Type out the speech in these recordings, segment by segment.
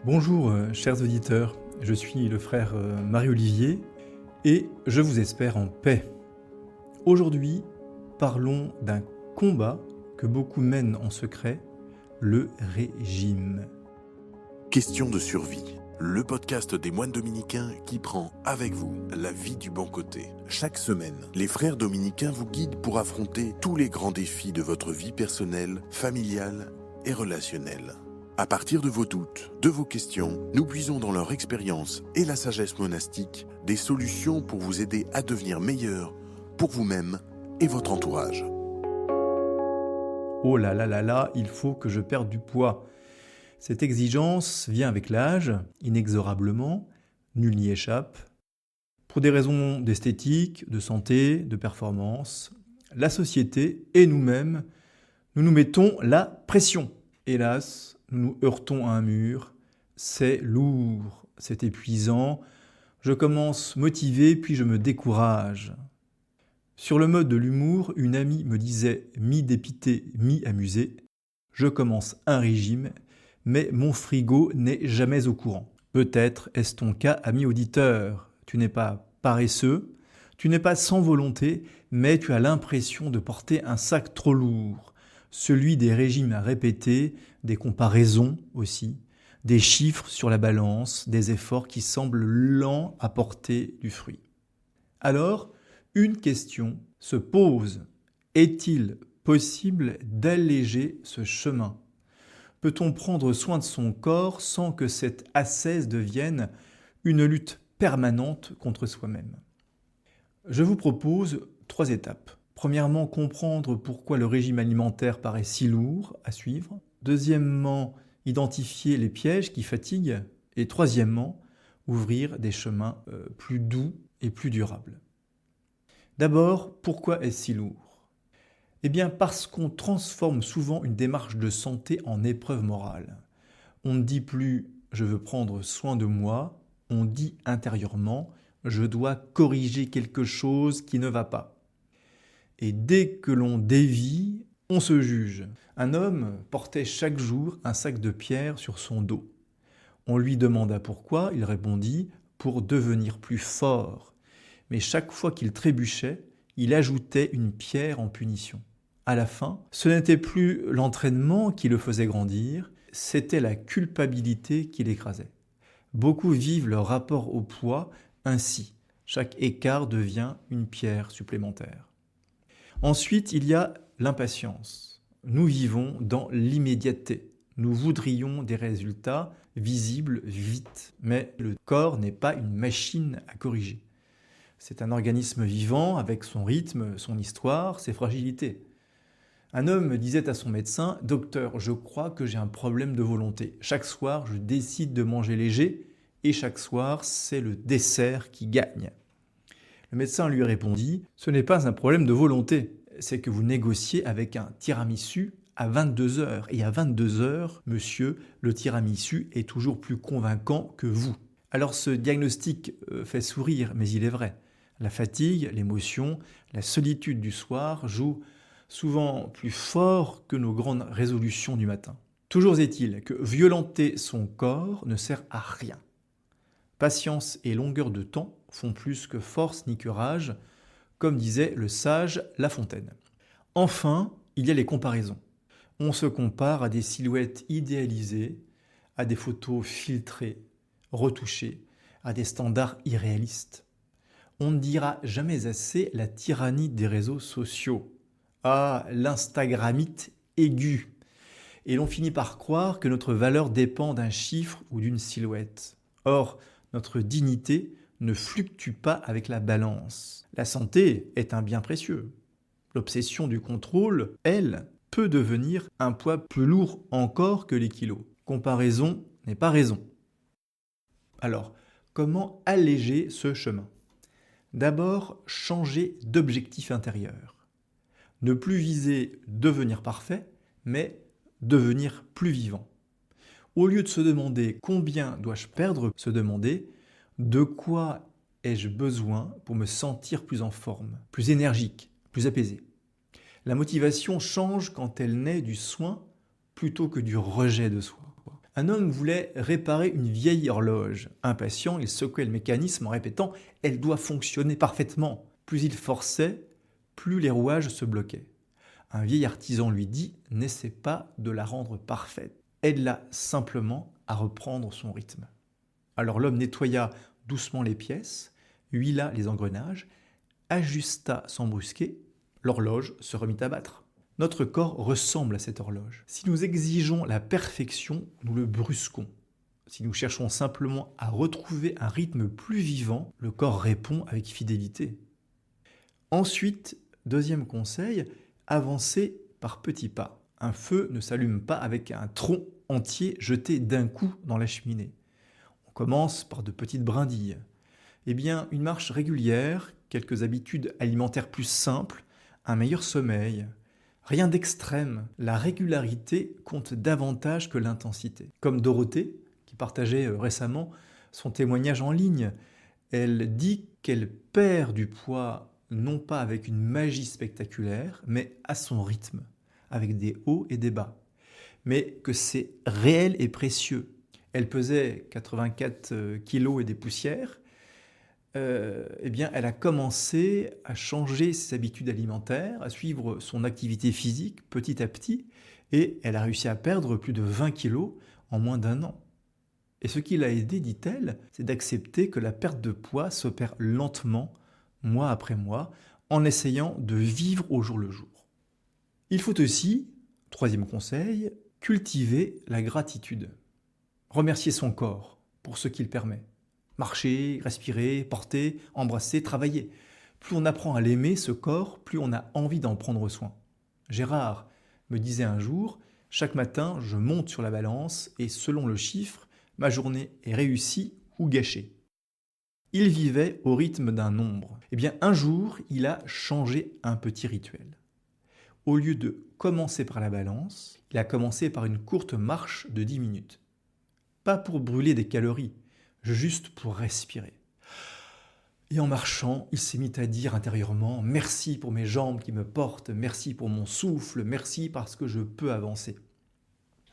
Bonjour chers auditeurs, je suis le frère Marie-Olivier et je vous espère en paix. Aujourd'hui, parlons d'un combat que beaucoup mènent en secret, le régime. Question de survie, le podcast des moines dominicains qui prend avec vous la vie du bon côté. Chaque semaine, les frères dominicains vous guident pour affronter tous les grands défis de votre vie personnelle, familiale et relationnelle. À partir de vos doutes, de vos questions, nous puisons dans leur expérience et la sagesse monastique des solutions pour vous aider à devenir meilleur pour vous-même et votre entourage. Oh là là là là, il faut que je perde du poids. Cette exigence vient avec l'âge, inexorablement, nul n'y échappe. Pour des raisons d'esthétique, de santé, de performance, la société et nous-mêmes, nous nous mettons la pression. Hélas, nous nous heurtons à un mur, c'est lourd, c'est épuisant, je commence motivé puis je me décourage. Sur le mode de l'humour, une amie me disait mi-dépité, mi-amusé, je commence un régime, mais mon frigo n'est jamais au courant. Peut-être est-ce ton cas, ami auditeur. Tu n'es pas paresseux, tu n'es pas sans volonté, mais tu as l'impression de porter un sac trop lourd. Celui des régimes à répéter, des comparaisons aussi, des chiffres sur la balance, des efforts qui semblent lents à porter du fruit. Alors, une question se pose. Est-il possible d'alléger ce chemin ? Peut-on prendre soin de son corps sans que cette ascèse devienne une lutte permanente contre soi-même ? Je vous propose 3 étapes. Premièrement, comprendre pourquoi le régime alimentaire paraît si lourd à suivre. Deuxièmement, identifier les pièges qui fatiguent. Et troisièmement, ouvrir des chemins plus doux et plus durables. D'abord, pourquoi est-ce si lourd ? Eh bien parce qu'on transforme souvent une démarche de santé en épreuve morale. On ne dit plus « je veux prendre soin de moi », on dit intérieurement « je dois corriger quelque chose qui ne va pas ». Et dès que l'on dévie, on se juge. Un homme portait chaque jour un sac de pierres sur son dos. On lui demanda pourquoi, il répondit « pour devenir plus fort ». Mais chaque fois qu'il trébuchait, il ajoutait une pierre en punition. À la fin, ce n'était plus l'entraînement qui le faisait grandir, c'était la culpabilité qui l'écrasait. Beaucoup vivent leur rapport au poids ainsi. Chaque écart devient une pierre supplémentaire. Ensuite, il y a l'impatience. Nous vivons dans l'immédiateté. Nous voudrions des résultats visibles vite, mais le corps n'est pas une machine à corriger. C'est un organisme vivant avec son rythme, son histoire, ses fragilités. Un homme disait à son médecin « Docteur, je crois que j'ai un problème de volonté. Chaque soir, je décide de manger léger et chaque soir, c'est le dessert qui gagne. » Le médecin lui répondit « Ce n'est pas un problème de volonté, c'est que vous négociez avec un tiramisu à 22 heures. Et à 22 heures, monsieur, le tiramisu est toujours plus convaincant que vous. » Alors ce diagnostic fait sourire, mais il est vrai. La fatigue, l'émotion, la solitude du soir jouent souvent plus fort que nos grandes résolutions du matin. Toujours est-il que violenter son corps ne sert à rien. Patience et longueur de temps font plus que force ni que rage, comme disait le sage La Fontaine. Enfin, il y a les comparaisons. On se compare à des silhouettes idéalisées, à des photos filtrées, retouchées, à des standards irréalistes. On ne dira jamais assez la tyrannie des réseaux sociaux. Ah, l'instagrammite aigu. Et l'on finit par croire que notre valeur dépend d'un chiffre ou d'une silhouette. Or, notre dignité ne fluctue pas avec la balance. La santé est un bien précieux. L'obsession du contrôle, elle, peut devenir un poids plus lourd encore que les kilos. Comparaison n'est pas raison. Alors, comment alléger ce chemin ? D'abord, changer d'objectif intérieur. Ne plus viser devenir parfait, mais devenir plus vivant. Au lieu de se demander combien dois-je perdre, se demander de quoi ai-je besoin pour me sentir plus en forme, plus énergique, plus apaisé. La motivation change quand elle naît du soin plutôt que du rejet de soi. Un homme voulait réparer une vieille horloge. Impatient, il secouait le mécanisme en répétant « Elle doit fonctionner parfaitement ». Plus il forçait, plus les rouages se bloquaient. Un vieil artisan lui dit « N'essaie pas de la rendre parfaite. Aide-la simplement à reprendre son rythme. » Alors l'homme nettoya doucement les pièces, huila les engrenages, ajusta sans brusquer, l'horloge se remit à battre. Notre corps ressemble à cette horloge. Si nous exigeons la perfection, nous le brusquons. Si nous cherchons simplement à retrouver un rythme plus vivant, le corps répond avec fidélité. Ensuite, deuxième conseil, avancez par petits pas. Un feu ne s'allume pas avec un tronc entier jeté d'un coup dans la cheminée. On commence par de petites brindilles. Eh bien, une marche régulière, quelques habitudes alimentaires plus simples, un meilleur sommeil. Rien d'extrême, la régularité compte davantage que l'intensité. Comme Dorothée, qui partageait récemment son témoignage en ligne, elle dit qu'elle perd du poids non pas avec une magie spectaculaire, mais à son rythme, avec des hauts et des bas. Mais que c'est réel et précieux. Elle pesait 84 kilos et des poussières. Eh bien, elle a commencé à changer ses habitudes alimentaires, à suivre son activité physique petit à petit, et elle a réussi à perdre plus de 20 kilos en moins d'un an. Et ce qui l'a aidé, dit-elle, c'est d'accepter que la perte de poids s'opère lentement, mois après mois, en essayant de vivre au jour le jour. Il faut aussi, troisième conseil, cultiver la gratitude. Remercier son corps pour ce qu'il permet. Marcher, respirer, porter, embrasser, travailler. Plus on apprend à l'aimer, ce corps, plus on a envie d'en prendre soin. Gérard me disait un jour, chaque matin, je monte sur la balance et selon le chiffre, ma journée est réussie ou gâchée. Il vivait au rythme d'un nombre. Eh bien, un jour, il a changé un petit rituel. Au lieu de commencer par la balance, il a commencé par une courte marche de 10 minutes. Pas pour brûler des calories, juste pour respirer. Et en marchant, il s'est mis à dire intérieurement « Merci pour mes jambes qui me portent, merci pour mon souffle, merci parce que je peux avancer. »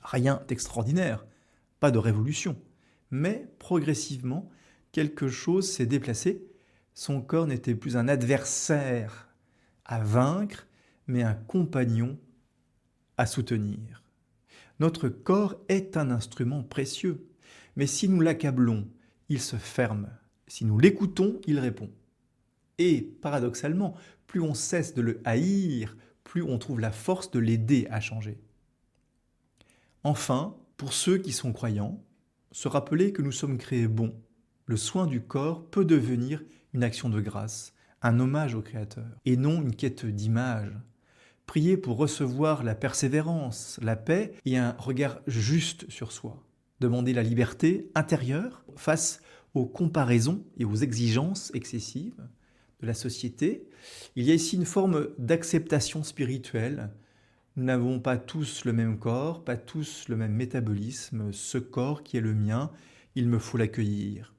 Rien d'extraordinaire, pas de révolution, mais progressivement, quelque chose s'est déplacé. Son corps n'était plus un adversaire à vaincre, mais un compagnon à soutenir. Notre corps est un instrument précieux, mais si nous l'accablons, il se ferme. Si nous l'écoutons, il répond. Et paradoxalement, plus on cesse de le haïr, plus on trouve la force de l'aider à changer. Enfin, pour ceux qui sont croyants, se rappeler que nous sommes créés bons. Le soin du corps peut devenir une action de grâce, un hommage au Créateur, et non une quête d'image. Prier pour recevoir la persévérance, la paix et un regard juste sur soi. Demander la liberté intérieure face aux comparaisons et aux exigences excessives de la société. Il y a ici une forme d'acceptation spirituelle. Nous n'avons pas tous le même corps, pas tous le même métabolisme. Ce corps qui est le mien, il me faut l'accueillir.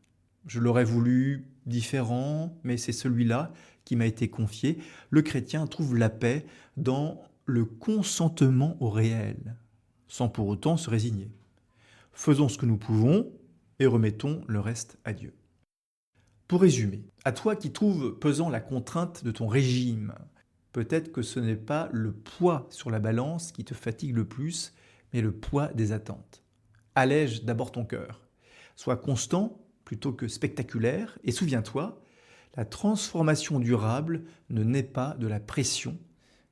Je l'aurais voulu différent, mais c'est celui-là qui m'a été confié. Le chrétien trouve la paix dans le consentement au réel, sans pour autant se résigner. Faisons ce que nous pouvons et remettons le reste à Dieu. Pour résumer, à toi qui trouves pesant la contrainte de ton régime, peut-être que ce n'est pas le poids sur la balance qui te fatigue le plus, mais le poids des attentes. Allège d'abord ton cœur. Sois constant plutôt que spectaculaire et souviens-toi, la transformation durable ne naît pas de la pression,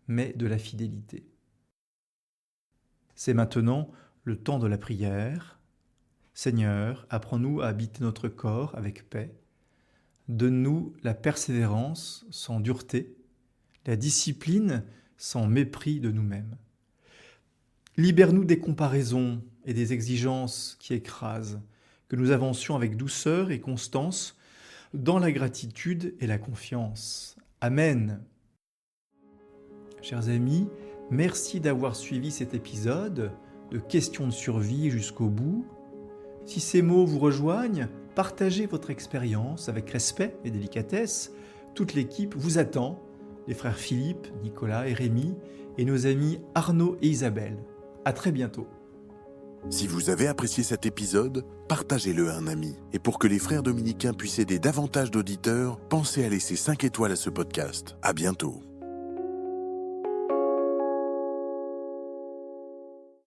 mais de la fidélité. C'est maintenant le temps de la prière. Seigneur, apprends-nous à habiter notre corps avec paix. Donne-nous la persévérance sans dureté, la discipline sans mépris de nous-mêmes. Libère-nous des comparaisons et des exigences qui écrasent, que nous avancions avec douceur et constance dans la gratitude et la confiance. Amen. Chers amis, merci d'avoir suivi cet épisode de Questions de survie jusqu'au bout. Si ces mots vous rejoignent, partagez votre expérience avec respect et délicatesse. Toute l'équipe vous attend, les frères Philippe, Nicolas et Rémi, et nos amis Arnaud et Isabelle. À très bientôt. Si vous avez apprécié cet épisode, partagez-le à un ami. Et pour que les frères dominicains puissent aider davantage d'auditeurs, pensez à laisser 5 étoiles à ce podcast. À bientôt.